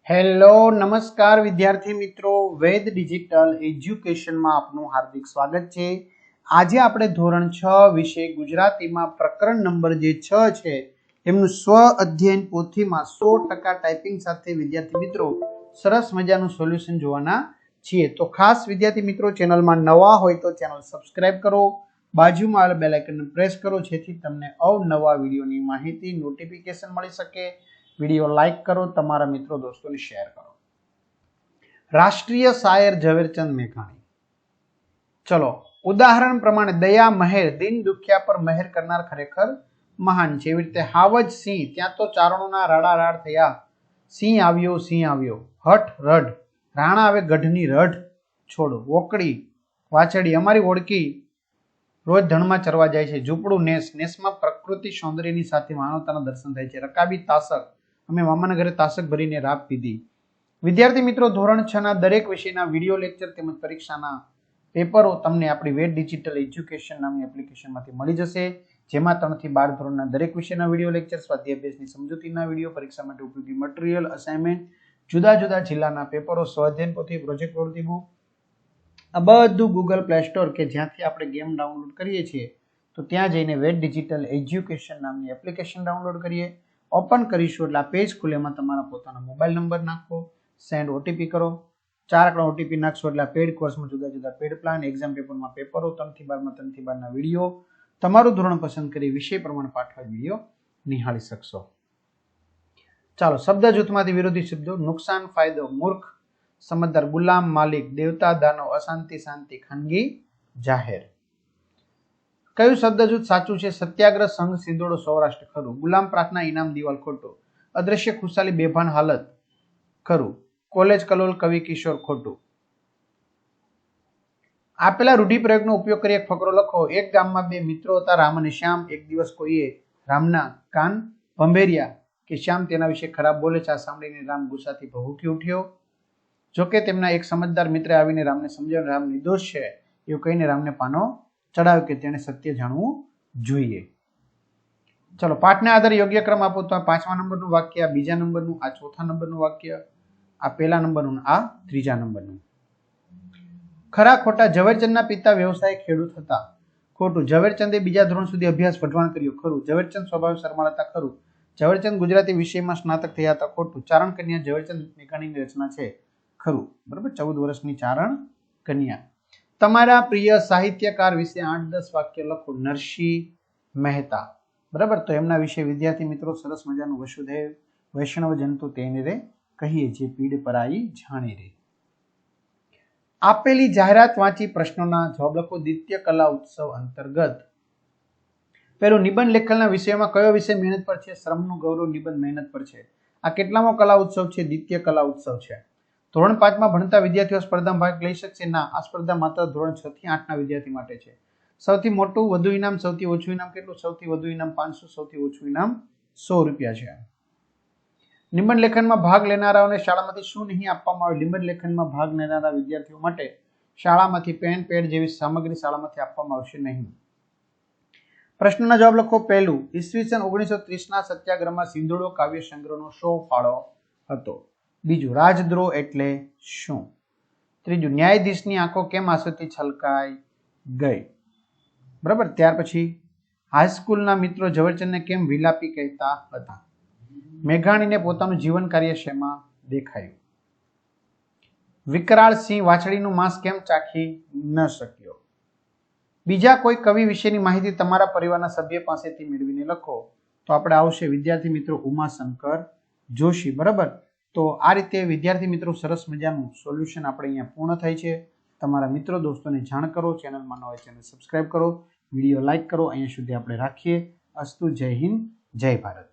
Hello નમસ્કાર વિદ્યાર્થી મિત્રો, વેદ ડિજિટલ એજ્યુકેશનમાં આપનું હાર્દિક સ્વાગત છે। આજે આપણે ધોરણ 6 વિષય ગુજરાતીમાં પ્રકરણ નંબર જે 6 છે એમનું સ્વ અધ્યયન પોથીમાં 100% ટાઈપિંગ સાથે વિદ્યાર્થી મિત્રો સરસ મજાનું સોલ્યુશન જોવાના છીએ। તો ખાસ વિદ્યાર્થી મિત્રો ચેનલમાં નવા હોય તો ચેનલ સબસ્ક્રાઇબ કરો, બાજુમાં આવેલ બેલ આઇકનને પ્રેસ કરો જેથી તમને અવનવા વિડીયોની માહિતી નોટિફિકેશન મળી શકે। વિડીયો લાઈક કરો, તમારા મિત્રો દોસ્તોને શેર કરો। રાષ્ટ્રીય શાયર ઝવેરચંદ મેઘાણી। ચલો ઉદાહરણ પ્રમાણે દયા મહેર, દિન દુખ્યા પર મહેર કરનાર ખરેખર મહાન છે। એવી રીતે હાવજ સિંહ, ત્યાં તો ચારણોના રાડારાડ થયા, સિંહ આવ્યો, હઠ રઢ, રાણા આવે ગઢની રઢ છોડો, વોકડી વાછડી અમારી ઓળખી રોજ ધણમાં ચરવા જાય છે, ઝૂંપડું નેસ, નેસમાં પ્રકૃતિ સૌંદર્યની સાથે માનવતાના દર્શન થાય છે, રકાબી તાસક, અમે મામાના ઘરે તાસક ભરીને રાબ પીધી। વિદ્યાર્થી મિત્રો ધોરણ 6 ના દરેક વિષયના વિડીયો લેક્ચર તેમજ પરીક્ષાના પેપરો તમને આપણી વેદ ડિજિટલ એજ્યુકેશન નામની એપ્લિકેશનમાંથી મળી જશે, જેમાં 3 થી 12 ધોરણના દરેક વિષયના વિડીયો લેક્ચર, સ્વાધ્યાય અભ્યાસની સમજૂતીના વિડીયો, પરીક્ષા માટે ઉપયોગી મટીરીયલ, અસાઇનમેન્ટ, જુદા જુદા જિલ્લાના પેપરો, સ્વાધ્યાય પોથી, પ્રોજેક્ટ પ્રવૃત્તિ બુક, આ બધું ગૂગલ પ્લે સ્ટોર કે જ્યાંથી આપણે ગેમ ડાઉનલોડ કરીએ છીએ તો ત્યાં જઈને વેદ ડિજિટલ એજ્યુકેશન નામની એપ્લિકેશન ડાઉનલોડ કરીએ, ઓપન કરીશું એટલે આ પેજ ખુલે, એમાં તમારા પોતાનો મોબાઈલ નંબર નાખો, સેન્ડ ઓટીપી કરો, 4 આંકડા ઓટીપી નાખશો એટલે આ પેડ કોર્સમાં જુદા જુદા પેડ પ્લાન, એક્ઝામ પેપરમાં પેપરો, 3 થી 12 માં 3 થી 12 ના વિડીયો, તમારું ધોરણ પસંદ કરી વિષય પ્રમાણે પાઠવાયેલ વિડીયો નિહાળી શકશો। ચાલો શબ્દ જૂથમાંથી વિરોધી શબ્દો, નુકસાન, ફાયદો, મૂર્ખ, સમજદાર, ગુલામ, માલિક, દેવતા, દાનવ, અશાંતિ, શાંતિ, ખાનગી, જાહેર। કયું શબ્દ જૂથ સાચું છે? સત્યાગ્રહ, સંઘ, સિંદોડો, સૌરાષ્ટ્ર ખરું, ગુલામ, પ્રાર્થના, ઇનામ, દિવાલ ખોટું, અદ્રશ્ય, ખુશાલી, બેભાન હાલત ખરું, કોલેજ, કલોલ, કવિ, કિશોર ખોટું। આપેલા રૂઢિપ્રયોગનો ઉપયોગ કરી એક ફકરો લખો। એક ગામમાં 2 મિત્રો હતા, રામ અને શ્યામ। એક દિવસ કોઈએ રામના કાન ભંભેર્યા કે શ્યામ તેના વિશે ખરાબ બોલે છે। આ સાંભળીને રામ ગુસ્સાથી ભભૂકી ઉઠ્યો। જોકે તેમના એક સમજદાર મિત્રે આવીને રામને સમજાવ્યું રામ નિર્દોષ છે એવું કહીને રામને પાનો ચડાવ્યો કે તેણે સત્ય જાણવું જોઈએ। ચલો પાઠને આધારે યોગ્ય ક્રમ આપો। તો આ 5મા નંબરનું વાક્ય, આ 2જા નંબરનું, આ 4થા નંબરનું વાક્ય, આ 1લા નંબરનું, આ 3જા નંબરનું। ખરા ખોટા? ઝવેરચંદના પિતા વ્યવસાય ખેડૂત હતા, ખોટું। ઝવેરચંદે બીજા ધોરણ સુધી અભ્યાસ વઢવાણ કર્યો, ખરું। ઝવેરચંદ સ્વભાવે શરમાળ હતા, ખરું। ઝવેરચંદ ગુજરાતી વિષયમાં સ્નાતક થયા હતા, ખોટું। ચારણ કન્યા ઝવેરચંદ મેઘાણીની રચના છે, ખરું। બરાબર, 14 વર્ષની ચારણ કન્યા। તમારા પ્રિય સાહિત્યકાર વિશે 8-10 વાક્ય લખો। નરસિંહ મહેતા, બરાબર, તો એમના વિશે વિદ્યાર્થી મિત્રો સરસ મજાનું વસુદેવ વૈષ્ણવ જંતુ તેને રે કહીએ, જે પીડ પરાઈ જાણી રે। આપેલી જાહેરાત વાંચી પ્રશ્નોના જવાબ લખો। દ્વિતીય કલા ઉત્સવ અંતર્ગત પેલું નિબંધ લેખનના વિષયમાં કયો વિષય મહેનત પર છે? શ્રમનું ગૌરવ નિબંધ મહેનત પર છે। આ કેટલામો કલા ઉત્સવ છે? દ્વિતીય કલા ઉત્સવ છે। ધોરણ 5માં ભણતા વિદ્યાર્થીઓ સ્પર્ધામાં ભાગ લઈ શકશે? ના, આ સ્પર્ધા માત્ર ધોરણ 6 થી 8 ના વિદ્યાર્થી માટે છે। સૌથી મોટું વધુ ઇનામ, સૌથી ઓછું ઇનામ કેટલું? સૌથી વધુ ઇનામ 500, સૌથી ઓછું ઇનામ 100 રૂપિયા છે। નિબંધ લેખનમાં ભાગ લેનારાઓને શાળામાંથી શું નહીં આપવામાં આવે? નિબંધ લેખનમાં ભાગ લેનારા વિદ્યાર્થીઓ માટે શાળામાંથી પેન, પેડ જેવી સામગ્રી શાળામાંથી આપવામાં આવશે નહીં। પ્રશ્નના જવાબ લખો। પહેલું, ઈસવીસન 1930 ના સત્યાગ્રહમાં સિંધોડો કાવ્ય સંગ્રહનો શો ફાળો હતો? બીજું, રાજદ્રોહ એટલે શું? ત્રીજું, ન્યાયાધીશની આંખો કેમ આંસુથી છલકાઈ ગઈ? બરાબર, ત્યાર પછી હાઈસ્કૂલના મિત્રો ઝવેરચંદને કેમ વિલાપી કહેતા હતા? મેઘાણીને પોતાનું જીવન કાર્ય શેમાં દેખાયું? વિકરાળ સિંહ વાછડીનું માંસ કેમ ચાખી ન શક્યો? બીજા કોઈ કવિ વિશેની માહિતી તમારા પરિવારના સભ્ય પાસેથી મેળવીને લખો। તો આપણે આવશે વિદ્યાર્થી મિત્રો ઉમાશંકર જોશી, બરાબર। તો આ રીતે વિદ્યાર્થી મિત્રો સરસ મજાનું સોલ્યુશન આપણે અહીંયા પૂર્ણ થાય છે। તમારા મિત્રો દોસ્તોને જાણ કરો, ચેનલમાં ન હોય ચેનલ સબસ્ક્રાઇબ કરો, વિડીયો લાઈક કરો। અહીંયા સુધી આપણે રાખીએ। અસ્તુ, જય હિન્દ, જય ભારત।